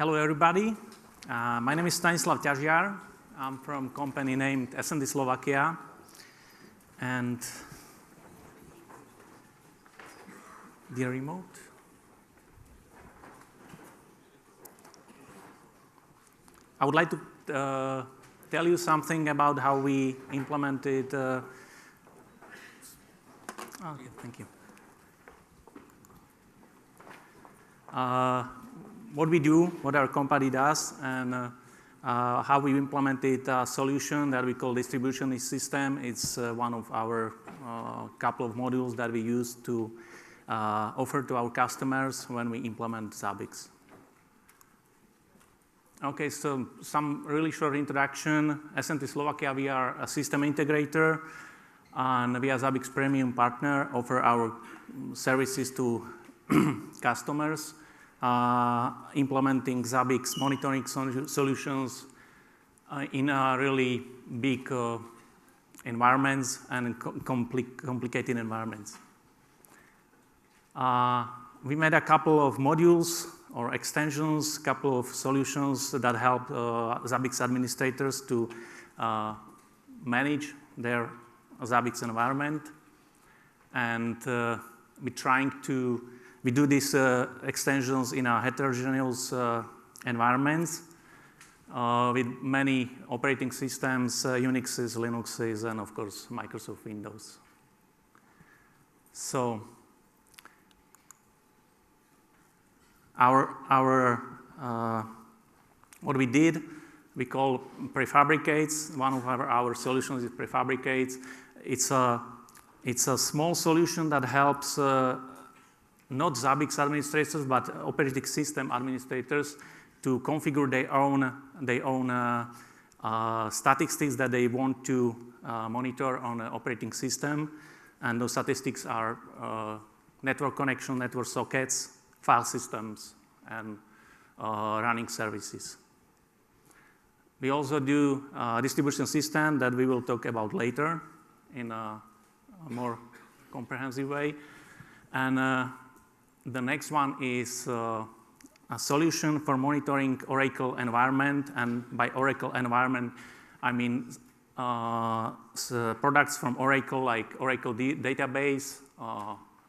Hello, everybody. My name is Stanislav Tažiar. I'm from a company named SND Slovakia. And the remote. I would like to tell you something about how we implemented. Okay, thank you. What we do, what our company does, and how we implemented a solution that we call distribution system. It's one of our couple of modules that we use to offer to our customers when we implement Zabbix. Okay, so some really short introduction. SND Slovakia, we are a system integrator, and we are Zabbix premium partner, offer our services to customers, implementing Zabbix monitoring solutions in really big environments and complicated environments. We made a couple of modules or extensions, couple of solutions that help Zabbix administrators to manage their Zabbix environment. And we do these extensions in a heterogeneous environments with many operating systems, Unixes, Linuxes, and of course, Microsoft Windows. So what we did, we call prefabricates. One of our solutions is prefabricates. It's a small solution that helps not Zabbix administrators, but operating system administrators to configure their own statistics that they want to monitor on an operating system. And those statistics are network connection, network sockets, file systems, and running services. We also do a distribution system that we will talk about later in a more comprehensive way. And the next one is a solution for monitoring Oracle environment. And by Oracle environment, I mean products from Oracle, like Oracle database,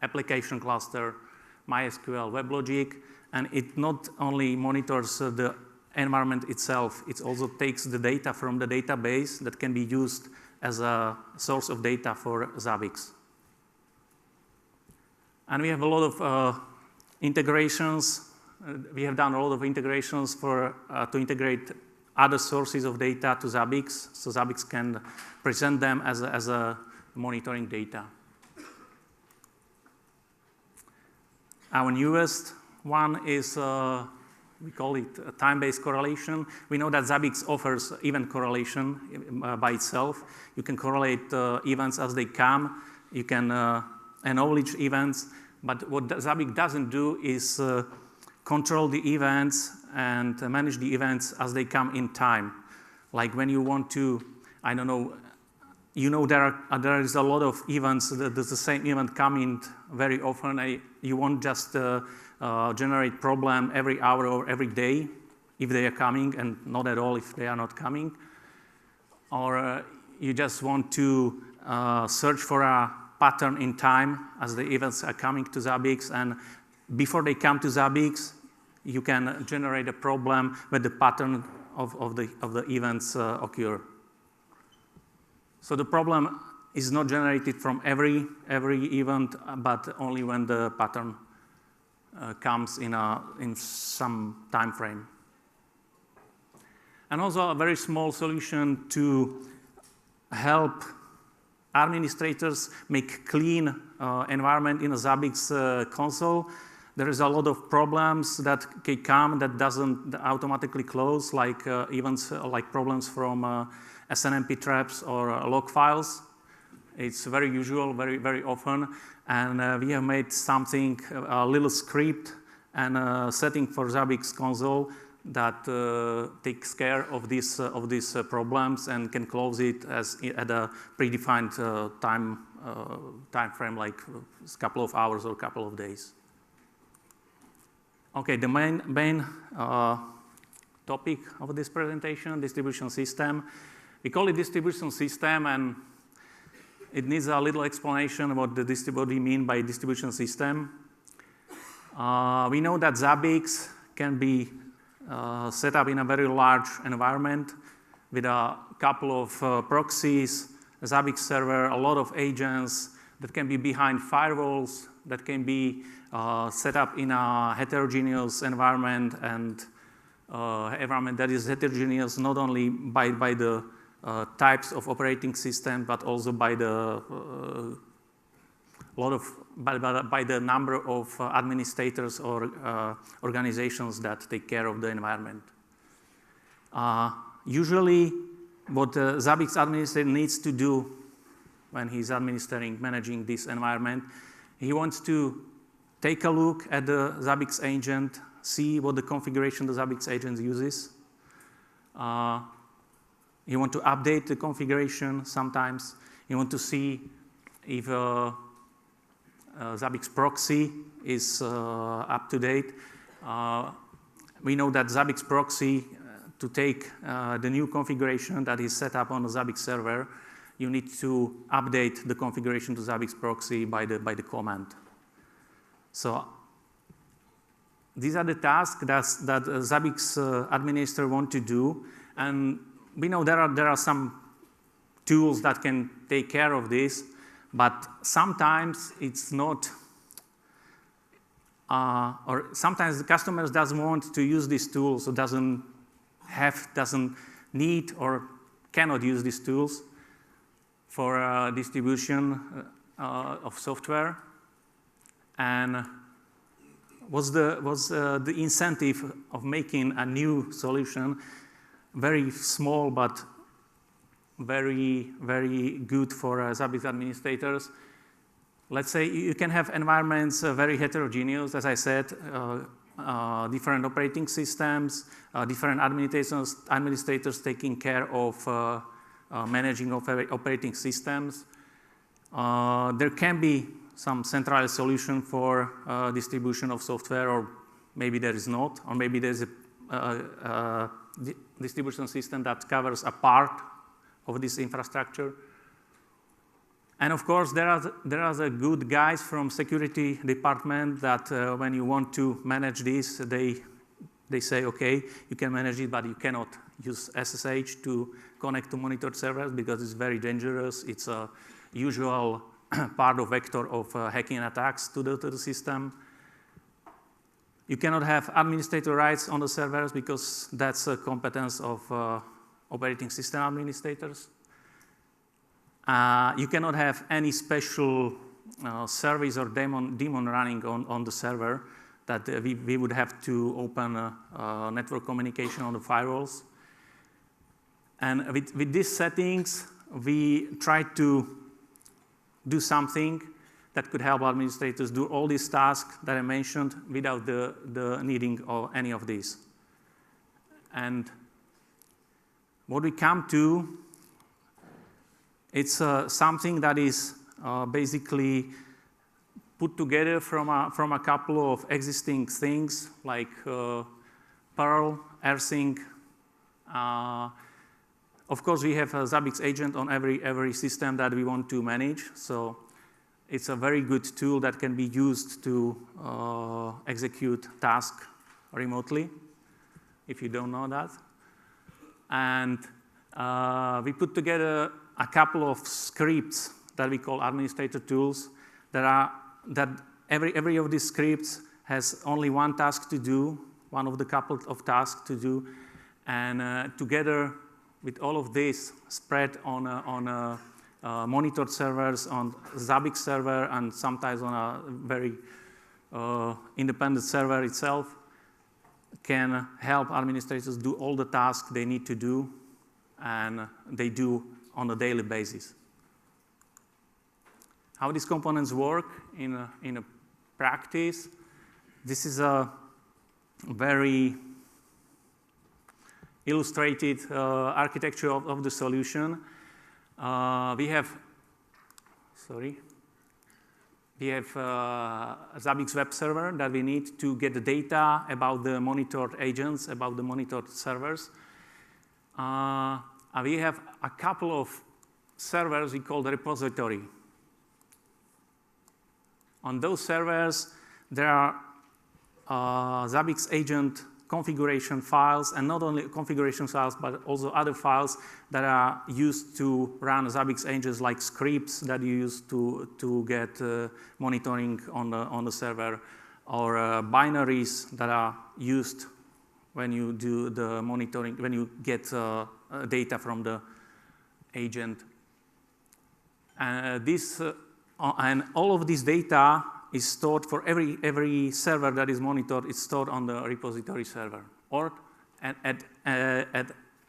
application cluster, MySQL, WebLogic. And it not only monitors the environment itself, it also takes the data from the database that can be used as a source of data for Zabbix. And we have a lot of integrations. We have done a lot of integrations to integrate other sources of data to Zabbix, so Zabbix can present them as a monitoring data. Our newest one is, we call it time-based correlation. We know that Zabbix offers event correlation by itself. You can correlate events as they come. You can acknowledge events. But what Zabbix doesn't do is control the events and manage the events as they come in time. Like when you want to, I don't know, there is a lot of events, the same event coming very often. You won't just generate problem every hour or every day if they are coming, and not at all if they are not coming. Or you just want to search for a pattern in time as the events are coming to Zabbix, and before they come to Zabbix, you can generate a problem where the pattern of the events occur. So the problem is not generated from every event, but only when the pattern comes in some time frame. And also a very small solution to help administrators make clean environment in a Zabbix console. There is a lot of problems that can come that doesn't automatically close, like events like problems from SNMP traps or log files. It's very usual, very often. And we have made something, a little script and a setting for Zabbix console that takes care of these problems and can close it at a predefined time frame, like a couple of hours or a couple of days. Okay, the main topic of this presentation, distribution system. We call it distribution system, and it needs a little explanation what we mean by distribution system. We know that Zabbix can be set up in a very large environment with a couple of proxies, a Zabbix server, a lot of agents that can be behind firewalls, that can be set up in a heterogeneous environment, and environment that is heterogeneous not only by the types of operating system, but also by the by the number of administrators or organizations that take care of the environment. Usually, what the Zabbix administrator needs to do when he's managing this environment, he wants to take a look at the Zabbix agent, see what the configuration the Zabbix agent uses. You want to update the configuration sometimes. You want to see if Zabbix proxy is up to date. We know that Zabbix proxy, to take the new configuration that is set up on the Zabbix server, you need to update the configuration to Zabbix proxy by the command. So these are the tasks that Zabbix administrator want to do, and we know there are some tools that can take care of this, but sometimes it's not, or sometimes the customers doesn't want to use these tools, or doesn't need or cannot use these tools for distribution of software. And was the incentive of making a new solution very small but very, very good for Zabbix administrators. Let's say you can have environments very heterogeneous, as I said, different operating systems, different administrators taking care of managing operating systems. There can be some centralized solution for distribution of software, or maybe there is not, or maybe there is a distribution system that covers a part of this infrastructure. And of course, there are the good guys from security department that when you want to manage this, they say, okay, you can manage it, but you cannot use SSH to connect to monitored servers because it's very dangerous. It's a usual part of vector of hacking attacks to the system. You cannot have administrator rights on the servers because that's a competence of operating system administrators. You cannot have any special service or daemon running on the server that we would have to open network communication on the firewalls. And with these settings, we try to do something that could help administrators do all these tasks that I mentioned without the needing of any of these. And what we come to, it's something that is basically put together from a couple of existing things like Perl, rsync. Of course, we have a Zabbix agent on every system that we want to manage. So it's a very good tool that can be used to execute tasks remotely, if you don't know that. And we put together a couple of scripts that we call administrator tools that every of these scripts has only one task to do, one of the couple of tasks to do, and together with all of this spread on monitored servers, on Zabbix server, and sometimes on a very independent server itself, can help administrators do all the tasks they need to do, and they do on a daily basis. How these components work in a practice, this is a very illustrated architecture of the solution. We have we have a Zabbix web server that we need to get the data about the monitored agents, about the monitored servers. We have a couple of servers we call the repository. On those servers, there are Zabbix agent configuration files, and not only configuration files, but also other files that are used to run Zabbix agents, like scripts that you use to get monitoring on the server, or binaries that are used when you do the monitoring, when you get data from the agent. And all of this data is stored for every server that is monitored. It's stored on the repository server, or at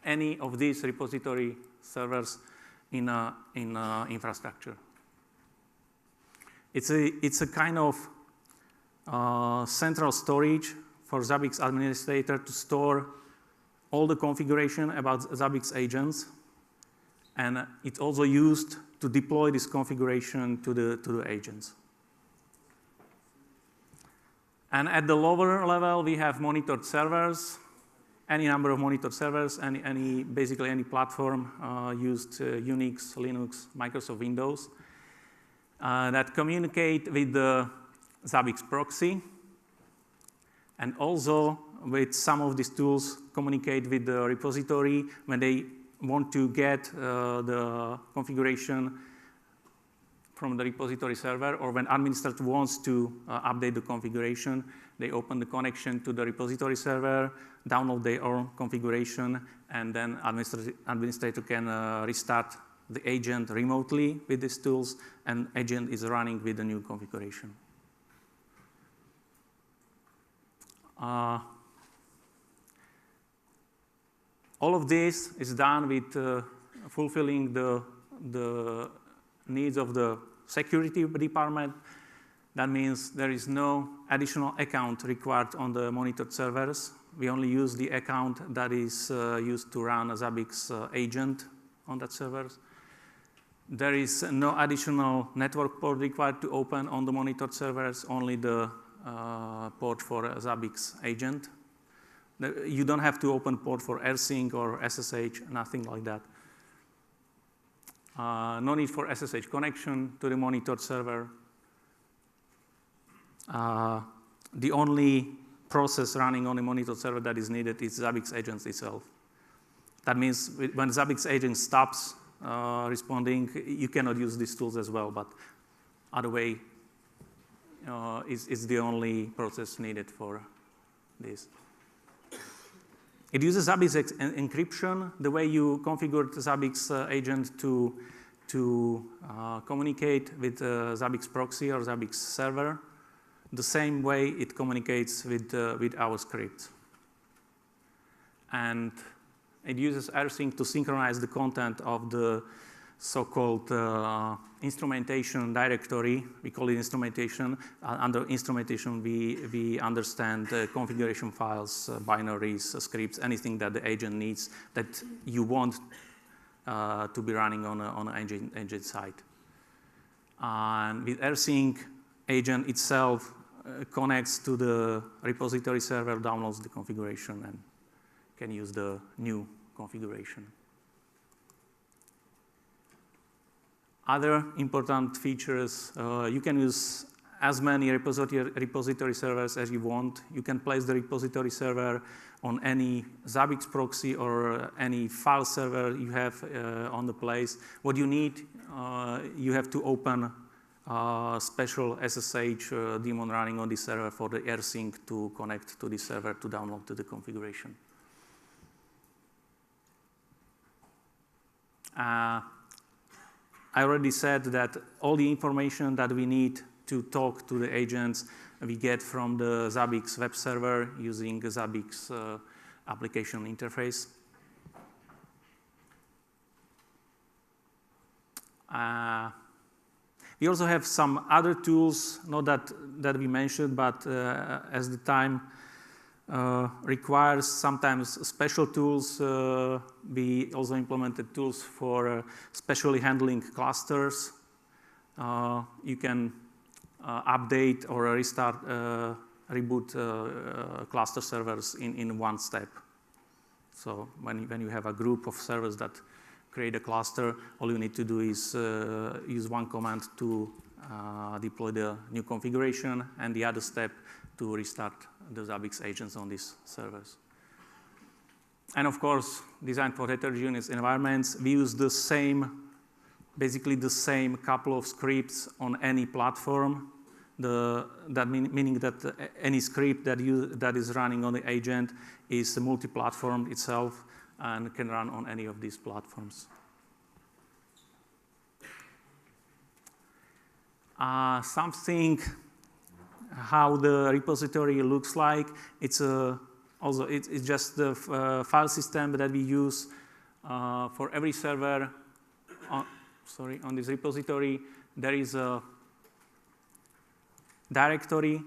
any of these repository servers in infrastructure. It's a kind of central storage for Zabbix administrator to store all the configuration about Zabbix agents, and it's also used to deploy this configuration to the agents. And at the lower level, we have monitored servers, any number of monitored servers, basically any platform used Unix, Linux, Microsoft Windows that communicate with the Zabbix proxy, and also with some of these tools communicate with the repository when they want to get the configuration from the repository server, or when administrator wants to update the configuration, they open the connection to the repository server, download their own configuration, and then administrator can restart the agent remotely with these tools, and agent is running with the new configuration. All of this is done with fulfilling the needs of the security department. That means there is no additional account required on the monitored servers. We only use the account that is used to run a Zabbix agent on that server. There is no additional network port required to open on the monitored servers, only the port for a Zabbix agent. You don't have to open port for AirSync or SSH, nothing like that. No need for SSH connection to the monitored server. The only process running on the monitored server that is needed is Zabbix agent itself. That means when Zabbix agent stops responding, you cannot use these tools as well, but other way is the only process needed for this. It uses Zabbix encryption, the way you configure the Zabbix agent to communicate with Zabbix proxy or Zabbix server, the same way it communicates with our scripts. And it uses AirSync to synchronize the content of the so-called instrumentation directory. We call it instrumentation. Under instrumentation, we understand configuration files, binaries, scripts, anything that the agent needs that you want to be running on an agent side. And with AirSync, agent itself connects to the repository server, downloads the configuration, and can use the new configuration. Other important features, you can use as many repository servers as you want. You can place the repository server on any Zabbix proxy or any file server you have on the place. What you need, you have to open a special SSH daemon running on this server for the AirSync to connect to this server to download to the configuration. I already said that all the information that we need to talk to the agents we get from the Zabbix web server using the Zabbix application interface. We also have some other tools, not that we mentioned, but as the time requires sometimes special tools. We also implemented tools for specially handling clusters. You can update or restart, reboot cluster servers in one step. So when you have a group of servers that create a cluster, all you need to do is use one command to deploy the new configuration, and the other step to restart the Zabbix agents on these servers. And of course, designed for heterogeneous environments, we use the same, basically the same couple of scripts on any platform. Meaning that any script that is running on the agent is multi-platform itself and can run on any of these platforms. Something how the repository looks like. It's just the file system that we use for every server. On this repository, there is a directory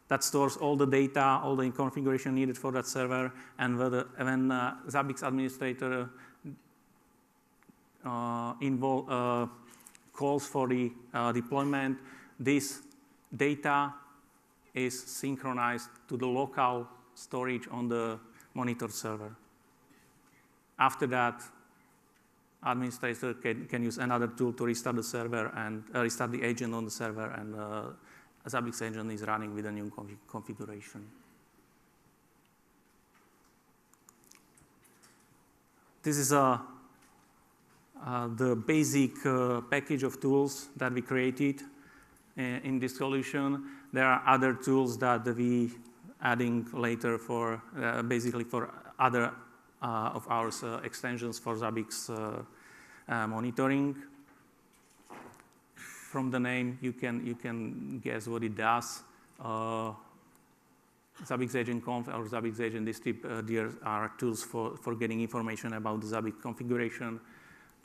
that stores all the data, all the configuration needed for that server, and when Zabbix administrator calls for the deployment, this data is synchronized to the local storage on the monitor server. After that, administrator can use another tool to restart the server and restart the agent on the server, and Zabbix agent is running with a new configuration. This is the basic package of tools that we created in this solution. There are other tools that we adding later for basically for other of our extensions for Zabbix monitoring. From the name, you can guess what it does. Zabbix Agent Conf or Zabbix Agent Distrib, there are tools for getting information about the Zabbix configuration.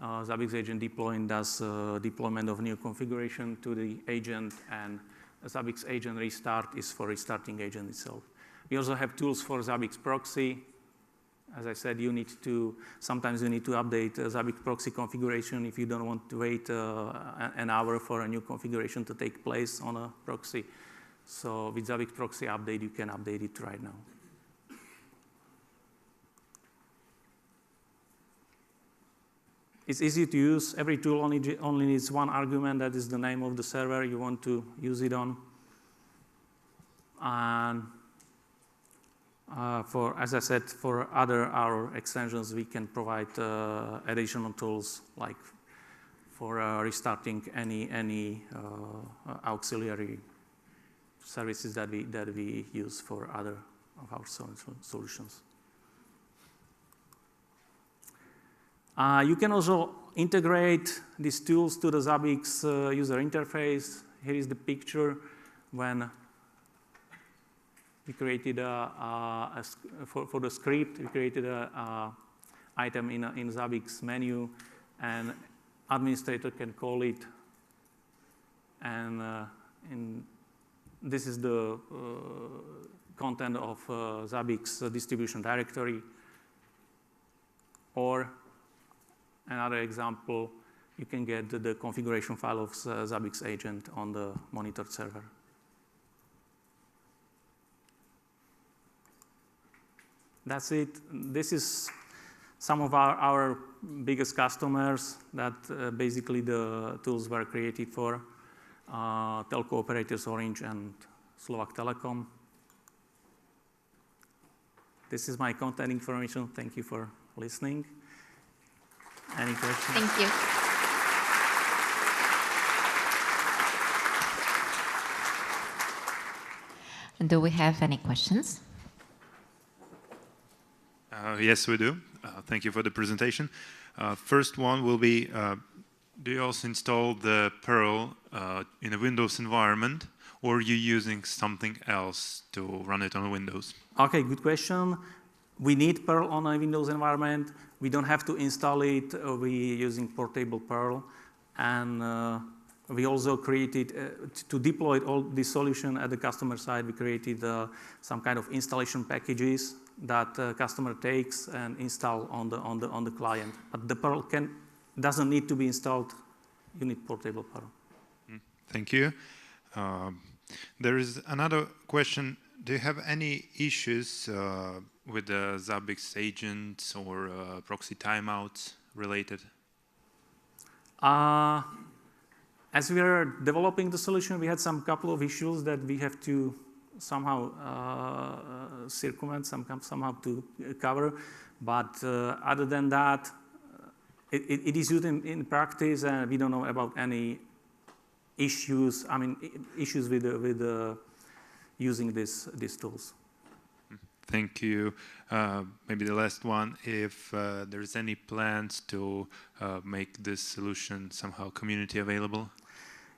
Zabbix Agent Deploying does deployment of new configuration to the agent, and Zabbix Agent Restart is for restarting agent itself. We also have tools for Zabbix Proxy. As I said, sometimes you need to update Zabbix proxy configuration if you don't want to wait an hour for a new configuration to take place on a proxy. So with Zabbix proxy update, you can update it right now. It's easy to use. Every tool only needs one argument, that is the name of the server you want to use it on. And as I said, for our extensions, we can provide additional tools like for restarting any auxiliary services that we use for other of our solutions. You can also integrate these tools to the Zabbix user interface. Here is the picture when we created for the script, we created an item in Zabbix menu, and administrator can call it. And this is the content of Zabbix distribution directory. Or another example, you can get the configuration file of Zabbix agent on the monitor server. That's it. This is some of our biggest customers that basically the tools were created for. Telco operators Orange and Slovak Telecom. This is my contact information. Thank you for listening. Any questions? Thank you. Do we have any questions? Yes, we do. Thank you for the presentation. First one will be, do you also install the Perl in a Windows environment, or are you using something else to run it on Windows? Okay, good question. We need Perl on a Windows environment. We don't have to install it. We're using portable Perl. And we also created, to deploy all this solution at the customer side, we created some kind of installation packages that customer takes and install on the client. But the Perl doesn't need to be installed. You need portable Perl. Thank you. There is another question. Do you have any issues with the Zabbix agents or proxy timeouts related? As we are developing the solution, we had some couple of issues that we have to somehow circumvent, somehow to cover. But other than that, it is used in practice, and we don't know about any issues. I mean, issues with using these tools. Thank you. Maybe the last one, if there's any plans to make this solution somehow community available?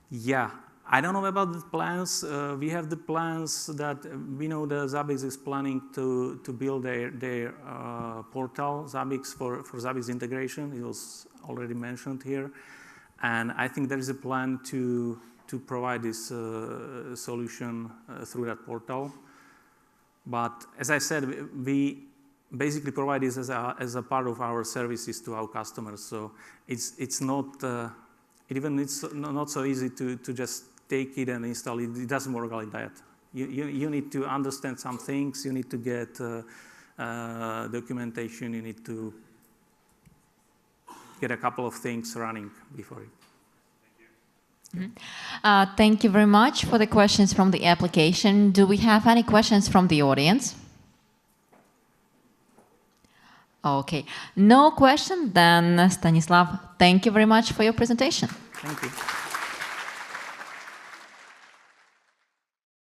Yeah, I don't know about the plans. We have the plans that we know the Zabbix is planning to build their portal, Zabbix for Zabbix integration. It was already mentioned here. And I think there is a plan to provide this solution through that portal. But as I said, we basically provide this as a part of our services to our customers. So it's not it's not so easy to just take it and install it. It doesn't work like that. You need to understand some things. You need to get documentation. You need to get a couple of things running before it. Thank you very much for the questions from the application. Do we have any questions from the audience? Okay, no question. Then Stanislav, thank you very much for your presentation. Thank you.